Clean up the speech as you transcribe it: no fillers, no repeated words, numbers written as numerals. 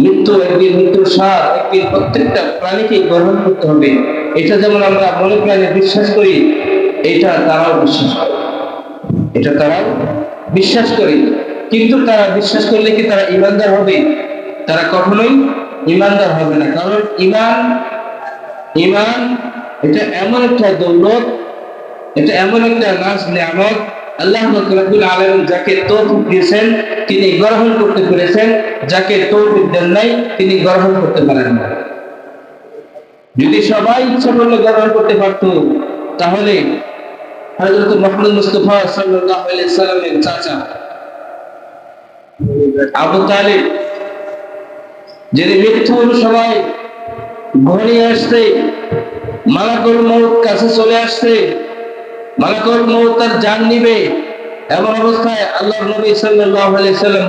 মৃত্যু একদিন, মৃত্যুর স্বাদ একদিন প্রত্যেকটা প্রাণীকে গ্রহণ করতে হবে। এটা যেমন আমরা মনে প্রাণে বিশ্বাস করি, এটা তারাও বিশ্বাস করে, এটা তারাও বিশ্বাস করে। কিন্তু তারা বিশ্বাস করলে কি তারা ঈমানদার হবে? তারা কখনোই ঈমানদার হবে না। কারণ ঈমান এটা এমন একটা দৌলত, এটা এমন একটা নাজ নিয়ামত, আল্লাহ রাব্বুল আলামিন যাকে তৌফিক দিয়েছেন তিনি গ্রহণ করতে পেরেছেন, যাকে তৌফিক দেন নাই তিনি গ্রহণ করতে পারেন না। যদি সবাই ইচ্ছা করলে গ্রহণ করতে পারত, তাহলে হযরত মুহাম্মদ মুস্তাফা সাল্লাল্লাহু আলাইহি ওয়াসাল্লামের চাচা আবু তালিব যিনি মৃত্যুর সময় ঘনিয়ে আসছে, মালাকুল মউত কাছে চলে আসছে, মালাকুল মউত তার জান নিবে, এমন অবস্থায় আল্লাহর নবী সাল্লাল্লাহু আলাইহি ওয়াসাল্লাম